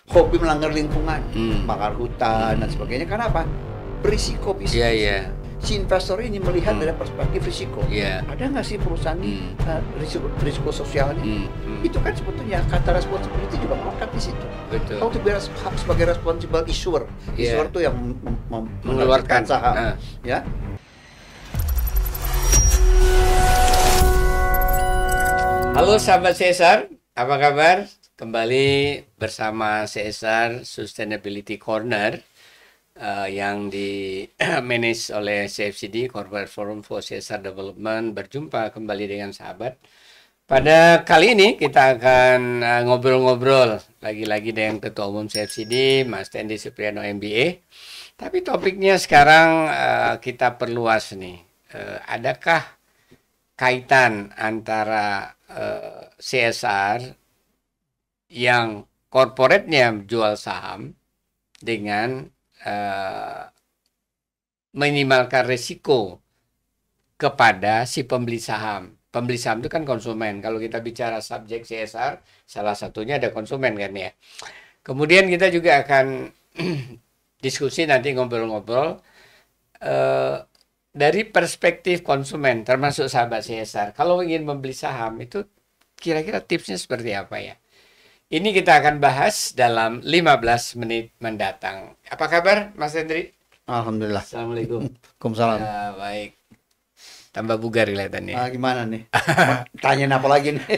hobi melanggar lingkungan, bakar hutan dan sebagainya. Karena apa? Berisiko bisnis. Si investor ini melihat dari perspektif risiko. Ada nggak sih perusahaan ini risiko sosialnya? Itu kan sebetulnya kata responsibility juga melekat di situ. Betul. Kalau bicara sebagai responsible issuer, issuer itu yang mengeluarkan saham, ya. Halo sahabat CSR, apa kabar? Kembali bersama CSR Sustainability Corner yang di manage oleh CFCD, Corporate Forum for CSR Development. Berjumpa kembali dengan sahabat. Pada kali ini kita akan ngobrol-ngobrol lagi-lagi dengan Ketua Umum CFCD, Mas Tendi Supriyano MBA. Tapi topiknya sekarang kita perluas nih. Adakah kaitan antara CSR yang korporatnya jual saham dengan minimalkan risiko kepada si pembeli saham. Pembeli saham itu kan konsumen. Kalau kita bicara subjek CSR, salah satunya ada konsumen kan ya. Kemudian kita juga akan diskusi nanti ngobrol-ngobrol dari perspektif konsumen, termasuk sahabat CSR. Kalau ingin membeli saham itu kira-kira tipsnya seperti apa ya? Ini kita akan bahas dalam 15 menit mendatang. Apa kabar, Mas Hendri? Alhamdulillah. Assalamualaikum. Waalaikumsalam. Baik. Tambah bugar kelihatannya. Gimana nih? Tanyain apa lagi nih?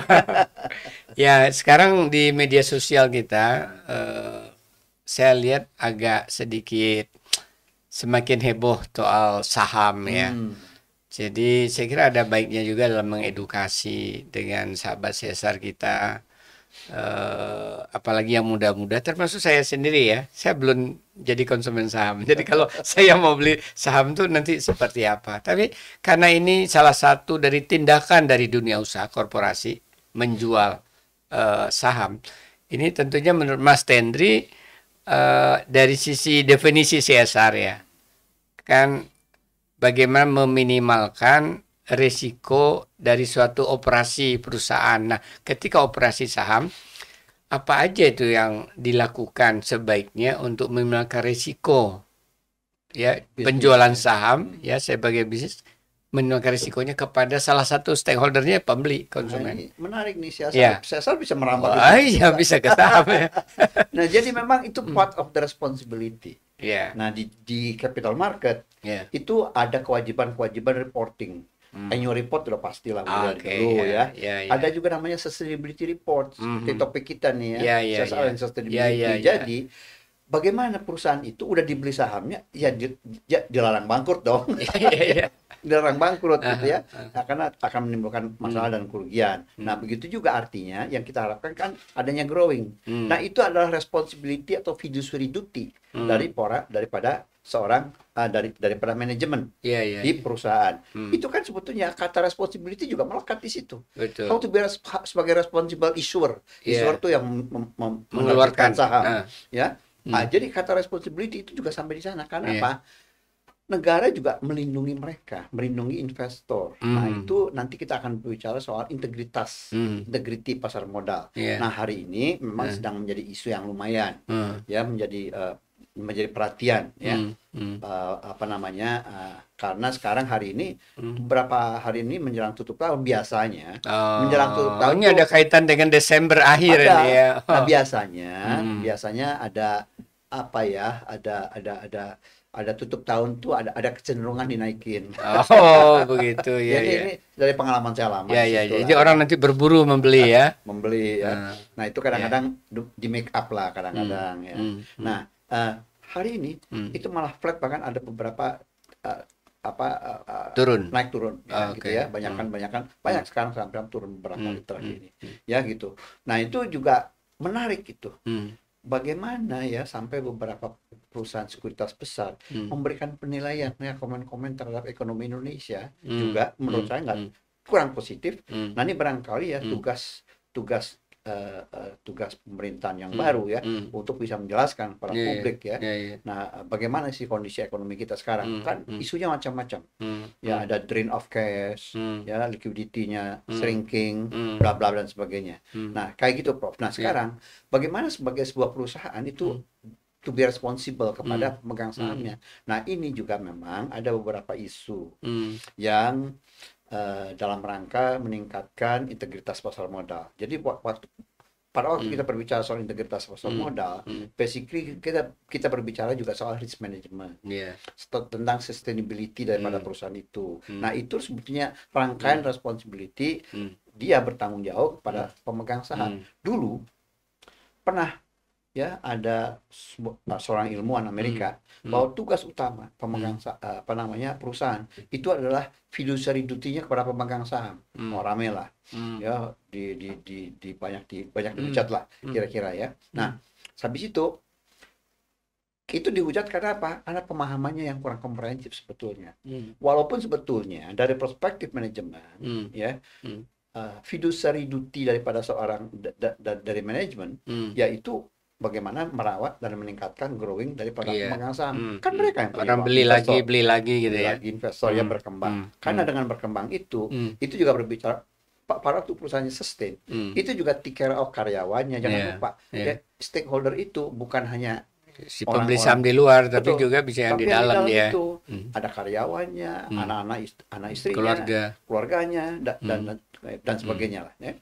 Ya, sekarang di media sosial kita, saya lihat agak sedikit semakin heboh soal saham ya. Jadi saya kira ada baiknya juga dalam mengedukasi dengan sahabat CSR kita. Apalagi yang muda-muda, termasuk saya sendiri ya, saya belum jadi konsumen saham. Jadi kalau saya mau beli saham tuh nanti seperti apa. Tapi karena ini salah satu dari tindakan dari dunia usaha korporasi menjual saham, ini tentunya menurut Mas Tendri dari sisi definisi CSR ya, kan bagaimana meminimalkan risiko dari suatu operasi perusahaan. Nah, ketika operasi saham, apa aja itu yang dilakukan sebaiknya untuk meminimalkan risiko? Ya, penjualan saham ya sebagai bisnis meminimalkan risikonya kepada salah satu stakeholdernya pembeli konsumen. Nah, menarik nih CSR bisa merambah. Iya, bisa ke saham ya. Nah, jadi memang itu part of the responsibility. Yeah. Nah, di capital market itu ada kewajiban reporting. Annual report udah pastilah dulu ya. Ada juga namanya sustainability report seperti topik kita nih ya, CSR dan sustainability. Jadi bagaimana perusahaan itu udah dibeli sahamnya ya dilarang bangkrut dong. Dilarang bangkrut gitu ya. Nah, karena akan menimbulkan masalah dan kerugian. Nah, begitu juga artinya yang kita harapkan kan adanya growing. Nah, itu adalah responsibility atau fiduciary duty daripada seorang daripada manajemen di perusahaan. Itu kan sebetulnya kata responsibility juga melekat di situ. Kalau tuh biar sebagai responsible issuer itu yang mengeluarkan saham, ya. Nah, jadi kata responsibility itu juga sampai di sana. Karena apa? Negara juga melindungi mereka, melindungi investor. Nah, itu nanti kita akan berbicara soal integritas, integriti pasar modal. Nah, hari ini memang sedang menjadi isu yang lumayan, ya, menjadi perhatian ya. Karena sekarang hari ini beberapa hari ini menjelang tutup tahun biasanya menjelang tutup tahun ini ada kaitan dengan Desember akhir ini ya. Nah, biasanya ada apa ya, ada tutup tahun tuh ada kecenderungan dinaikin. Begitu ya. Jadi ini dari pengalaman saya lama. Jadi orang nanti berburu membeli ya. Membeli ya. Nah, itu kadang-kadang di make up lah kadang-kadang ya. Nah, hari ini itu malah flat, bahkan ada beberapa naik turun ya, gitu ya, banyak sekarang sampai turun beberapa kali terakhir ini ya gitu. Nah, itu juga menarik itu. Bagaimana ya sampai beberapa perusahaan sekuritas besar memberikan penilaian ya, komen-komen terhadap ekonomi Indonesia juga menurut saya kurang positif. Nah, ini barangkali ya tugas tugas pemerintahan yang baru ya, untuk bisa menjelaskan pada publik ya. Nah, bagaimana sih kondisi ekonomi kita sekarang? Kan isunya macam-macam. Ya, ada drain of cash, ya, liquidity-nya shrinking, bla bla dan sebagainya. Nah, kayak gitu, Prof. Nah, sekarang bagaimana sebagai sebuah perusahaan itu to be responsible kepada pemegang sahamnya. Nah, ini juga memang ada beberapa isu yang dalam rangka meningkatkan integritas pasar modal. Jadi pada waktu kita berbicara soal integritas pasar modal, basically kita berbicara juga soal risk management, tentang sustainability daripada perusahaan itu. Nah, itu sebetulnya rangkaian responsibility, dia bertanggung jawab kepada pemegang saham. Dulu pernah ya ada seorang ilmuwan Amerika bahwa tugas utama pemegang perusahaan itu adalah fiduciary duty-nya kepada pemegang saham. Mau rame lah, ya di banyak dihujat lah kira-kira ya. Nah, habis itu dihujat karena apa? Karena pemahamannya yang kurang komprehensif sebetulnya. Walaupun sebetulnya dari perspektif manajemen ya, fiduciary duty daripada seorang dari manajemen yaitu bagaimana merawat dan meningkatkan growing daripada pemegang saham. Kan mereka yang orang beli lagi gitu ya. Investor yang berkembang. Karena dengan berkembang itu juga berbicara para perusahaannya sustain. Itu juga take care of karyawannya. Jangan lupa, ya, stakeholder itu bukan hanya si pembeli saham di luar, tapi juga bisa yang di dalam dia. Itu ada karyawannya, anak istrinya, keluarganya, dan sebagainya lah. Ya.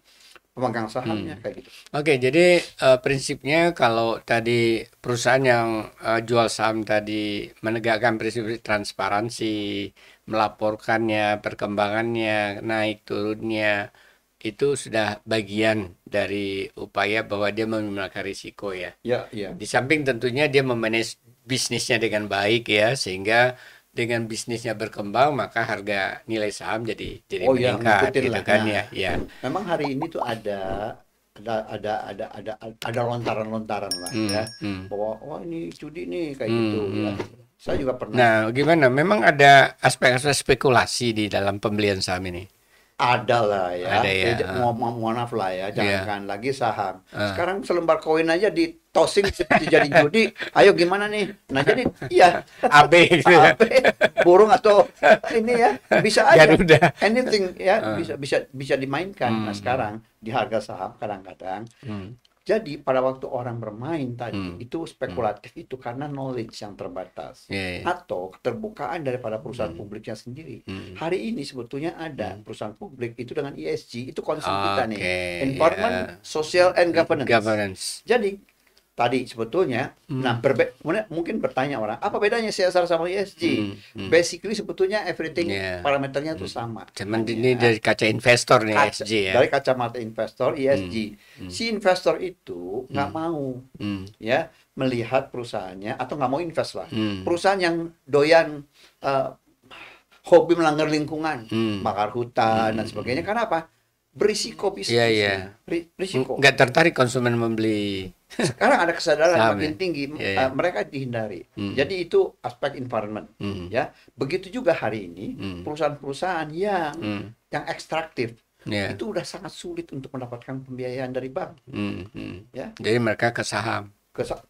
Pemegang sahamnya kayak gitu. Oke, jadi prinsipnya kalau tadi perusahaan yang jual saham tadi menegakkan prinsip transparansi, melaporkannya, perkembangannya, naik turunnya, itu sudah bagian dari upaya bahwa dia meminimalkan risiko ya. Ya. Di samping tentunya dia memanage bisnisnya dengan baik ya, sehingga dengan bisnisnya berkembang maka harga nilai saham jadi meningkat gitu kan ya. Memang hari ini tuh ada lontaran-lontaran lah ya bahwa ini judi nih kayak gitu ya. Saya juga pernah. Nah, gimana? Memang ada aspek-aspek spekulasi di dalam pembelian saham ini. Ada lah ya. Ada ya. Mohon maaf lah ya, jangan lagi saham. Sekarang selembar koin aja ditosing jadi judi. Ayo gimana nih? Nah, jadi iya. AB gitu ya. AB, burung atau ini ya, bisa aja. Garuda. Anything ya, bisa dimainkan. Nah, sekarang di harga saham kadang-kadang jadi pada waktu orang bermain tadi itu spekulatif itu karena knowledge yang terbatas atau keterbukaan daripada perusahaan publiknya sendiri. Hari ini sebetulnya ada perusahaan publik itu dengan ESG, itu concern kita nih, environment, social and governance. Jadi tadi sebetulnya, mungkin bertanya orang, apa bedanya CSR sama ESG? Basically sebetulnya everything parameternya itu sama. Cuman ini dari kaca investor nih ESG ya. Dari kacamata investor ESG, si investor itu nggak mau ya melihat perusahaannya atau nggak mau invest lah. Perusahaan yang doyan hobi melanggar lingkungan, bakar hutan dan sebagainya. Karena apa? Berisiko bisnisnya. Risiko. Nggak tertarik konsumen membeli. Sekarang ada kesadaran makin tinggi, mereka dihindari. Jadi itu aspek environment, ya. Begitu juga hari ini perusahaan-perusahaan yang ekstraktif itu udah sangat sulit untuk mendapatkan pembiayaan dari bank, ya. Jadi mereka ke saham.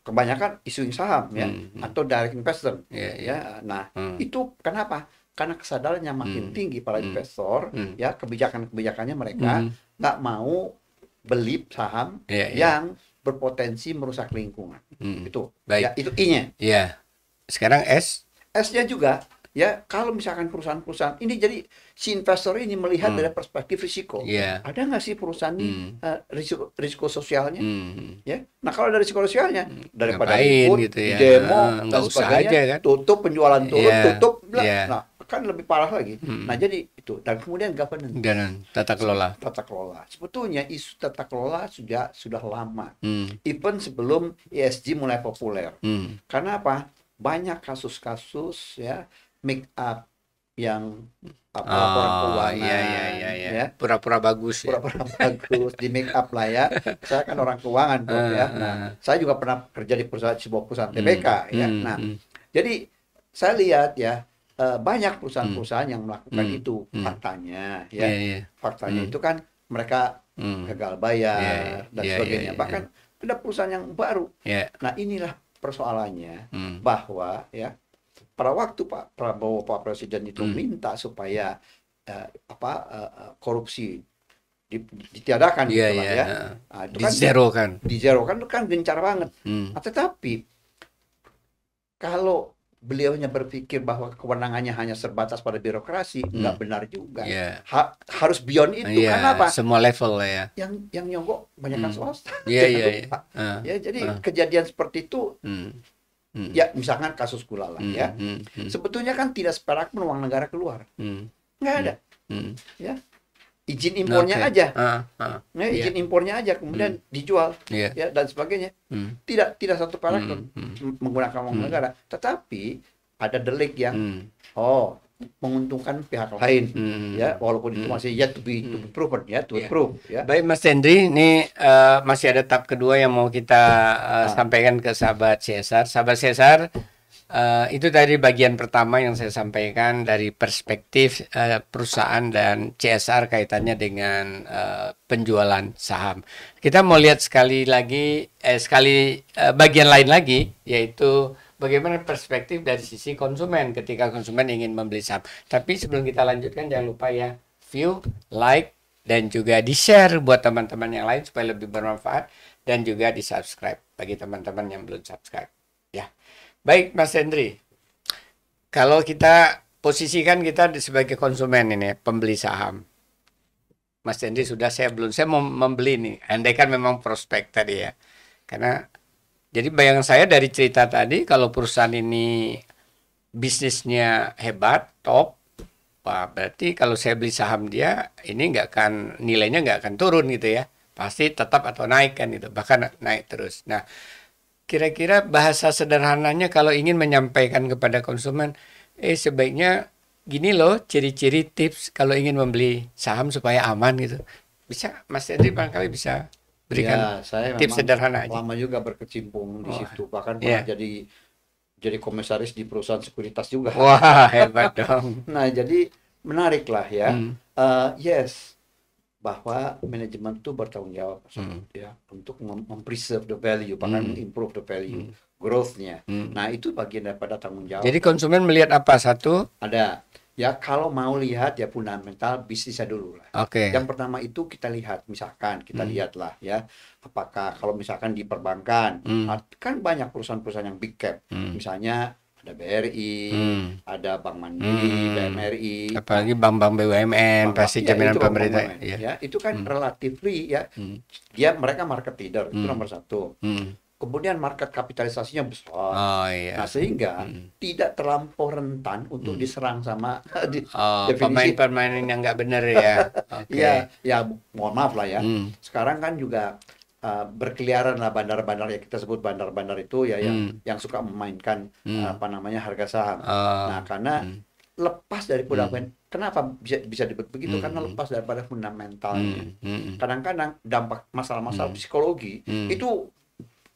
Kebanyakan issuing saham, ya, atau direct investor, ya. Nah, itu kenapa? Karena kesadarannya makin tinggi para investor, ya, kebijakannya mereka nggak mau beli saham yang berpotensi merusak lingkungan. Itu. Baik. Ya, itu I-nya. Iya. Sekarang S-nya juga, ya, kalau misalkan perusahaan-perusahaan ini, jadi si investor ini melihat dari perspektif risiko. Ada nggak sih perusahaan ini risiko sosialnya? Ya. Nah, kalau dari risiko sosialnya, daripada ikut gitu ya, demo dan aja, sebagainya, kan? Tutup penjualan turun, tutup, nah, kan lebih parah lagi. Nah, jadi itu. Dan kemudian governance. Tata kelola. Tata kelola. Sebetulnya isu tata kelola sudah lama. Even sebelum ESG mulai populer. Karena apa? Banyak kasus-kasus ya make up yang laporan keuangan, ya. Pura-pura bagus ya. Pura-pura bagus di make up lah ya. Saya kan orang keuangan, Bro, ya. Nah, saya juga pernah kerja di sebuah perusahaan TBK ya. Nah, jadi saya lihat ya banyak perusahaan-perusahaan yang melakukan itu faktanya ya. Faktanya itu kan mereka gagal bayar dan sebagainya. Bahkan ada perusahaan yang baru. Nah, inilah persoalannya bahwa ya pada waktu Pak Prabowo, Pak Presiden itu minta supaya korupsi ditiadakan gitu lah ya. Nah, itu kan dizerokan itu kan gencar banget. Nah, tetapi kalau beliaunya berpikir bahwa kewenangannya hanya terbatas pada birokrasi, nggak benar juga. Harus beyond itu. Karena apa? Semua level lah ya. Yang nyogok banyakkan swasta. Ya, jadi kejadian seperti itu. Ya, misalkan kasus gula lah ya. Sebetulnya kan tidak seperak pun uang negara keluar. Nggak ada. Ya. Izin impornya aja. Izin impornya aja kemudian dijual ya dan sebagainya. Tidak satu perak pun menggunakan uang negara. Tetapi ada delik yang menguntungkan pihak lain ya, walaupun itu masih yet to be proven ya, to be proved ya. Baik Mas Hendri, ini masih ada tahap kedua yang mau kita sampaikan ke sahabat CSR. Sahabat CSR, itu dari bagian pertama yang saya sampaikan dari perspektif perusahaan dan CSR kaitannya dengan penjualan saham. Kita mau lihat sekali lagi bagian lain lagi, yaitu bagaimana perspektif dari sisi konsumen ketika konsumen ingin membeli saham. Tapi sebelum kita lanjutkan, jangan lupa ya, view, like, dan juga di-share buat teman-teman yang lain supaya lebih bermanfaat, dan juga di-subscribe bagi teman-teman yang belum subscribe. Ya. Baik Mas Hendri, kalau kita posisikan kita sebagai konsumen ini, pembeli saham. Mas Hendri saya mau membeli nih, andaikan memang prospek tadi ya. Karena jadi bayangan saya dari cerita tadi, kalau perusahaan ini bisnisnya hebat, top, berarti kalau saya beli saham dia, ini nilainya nggak akan turun gitu ya. Pasti tetap atau naik kan gitu, bahkan naik terus. Nah, kira-kira bahasa sederhananya kalau ingin menyampaikan kepada konsumen, sebaiknya gini loh ciri-ciri tips kalau ingin membeli saham supaya aman gitu. Bisa Mas Hendri barangkali bisa berikan saya tips sederhana aja. Lama juga berkecimpung di situ, bahkan pernah jadi komisaris di perusahaan sekuritas juga. Wah, hebat dong. Nah, jadi menarik lah ya. Bahwa manajemen itu bertanggung jawab ya untuk mempreserve the value, bahkan improve the value, growth-nya. Nah, itu bagian daripada tanggung jawab. Jadi konsumen melihat apa? Satu? Ada. Ya, kalau mau lihat ya fundamental bisnisnya dulu lah. Yang pertama itu kita lihat, misalkan kita lihatlah ya, apakah kalau misalkan di perbankan, kan banyak perusahaan-perusahaan yang big cap. Misalnya ada BRI, ada Bank Mandiri, BMRI, apalagi bank-bank BUMN, pasti jaminan pemerintah. Ya, itu kan relatively ya, mereka market leader, itu nomor satu. Kemudian market kapitalisasinya besar. Nah, sehingga tidak terlampau rentan untuk diserang sama pemain-pemain yang nggak benar ya. Ya, mohon maaf lah ya. Sekarang kan juga berkeliaran lah bandar-bandar ya, kita sebut bandar-bandar itu ya yang suka memainkan harga saham. Nah, karena lepas dari fundamental, kenapa bisa begitu? Karena lepas daripada fundamentalnya. Kadang-kadang dampak masalah-masalah psikologi itu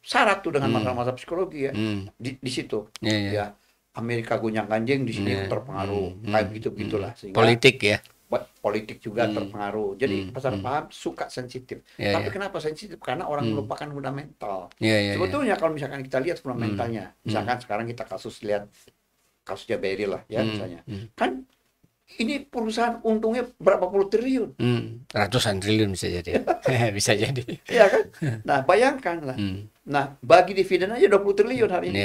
syarat tuh dengan masalah-masalah psikologi ya di situ. Ya, Amerika gonjang-ganjing, di sini terpengaruh kayak begitulah. Politik ya. Politik juga terpengaruh. Jadi pasar paham suka sensitif. Tapi kenapa sensitif? Karena orang melupakan fundamental. Sebetulnya kalau misalkan kita lihat fundamentalnya, misalkan sekarang kita lihat kasusnya BRI lah ya misalnya. Kan ini perusahaan untungnya berapa puluh triliun. Ratusan triliun bisa jadi. Bisa jadi. Iya kan? Nah, bayangkan lah. Nah, bagi dividen aja 20 triliun hari ini.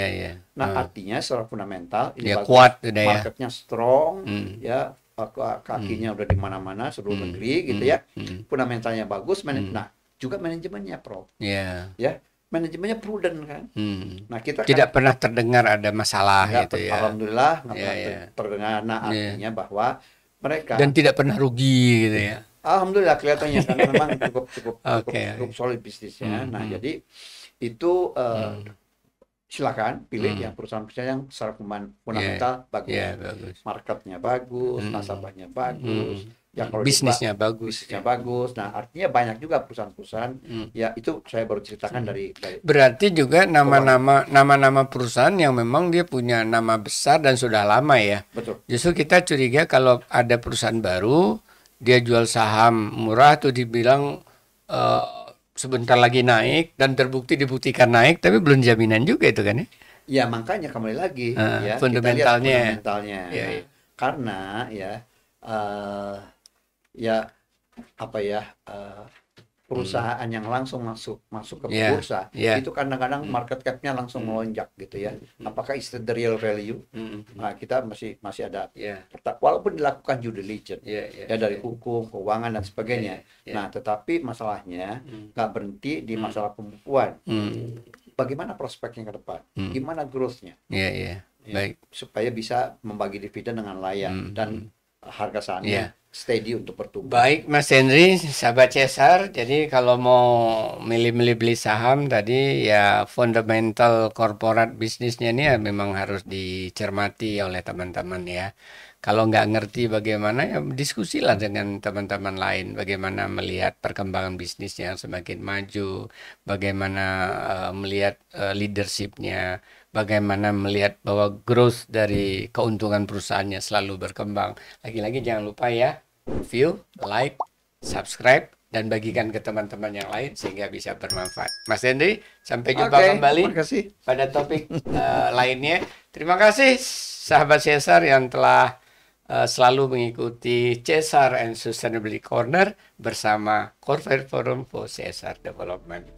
Nah, artinya secara fundamental ini kuat, marketnya strong, ya kakinya udah di mana-mana seluruh negeri gitu ya. Fundamentalnya bagus, nah juga manajemennya ya manajemennya prudent kan. Nah, kita tidak pernah terdengar ada masalah gitu ya. Alhamdulillah nggak pernah terdengar. Nah, artinya bahwa mereka dan tidak pernah rugi gitu ya. Alhamdulillah kelihatannya karena memang cukup solid bisnisnya. Nah, jadi itu silakan pilih yang perusahaan-perusahaan yang secara fundamental bagus, marketnya bagus, nasabahnya bagus, kalau bisnisnya bagus. Nah, artinya banyak juga perusahaan-perusahaan ya, itu saya baru ceritakan dari berarti juga nama-nama perusahaan yang memang dia punya nama besar dan sudah lama ya. Betul. Justru kita curiga kalau ada perusahaan baru dia jual saham murah tuh dibilang sebentar lagi naik dan dibuktikan naik, tapi belum jaminan juga itu kan ya? Ya makanya kembali lagi ya fundamentalnya. Kita lihat fundamentalnya. Ya. Karena ya ya apa ya perusahaan yang langsung masuk ke bursa itu kadang-kadang market cap-nya langsung melonjak gitu ya. Apakah it's the real value? Nah, kita masih ada walaupun dilakukan due diligence ya dari hukum, keuangan dan sebagainya. Nah, tetapi masalahnya nggak berhenti di masalah pembukuan. Bagaimana prospeknya ke depan? Gimana growth-nya? Baik. Supaya bisa membagi dividen dengan layak dan harga sahamnya steady untuk bertumbuh. Baik Mas Henry, sahabat Cesar, jadi kalau mau milih-milih beli saham tadi ya fundamental corporate bisnisnya ini ya memang harus dicermati oleh teman-teman ya. Kalau nggak ngerti bagaimana ya diskusilah dengan teman-teman lain bagaimana melihat perkembangan bisnisnya yang semakin maju, bagaimana melihat leadership-nya, bagaimana melihat bahwa growth dari keuntungan perusahaannya selalu berkembang. Lagi-lagi jangan lupa ya, view, like, subscribe, dan bagikan ke teman-teman yang lain sehingga bisa bermanfaat. Mas Henry, sampai jumpa kembali pada topik lainnya. Terima kasih sahabat Cesar yang telah selalu mengikuti Cesar and Sustainability Corner bersama Corporate Forum for Cesar Development.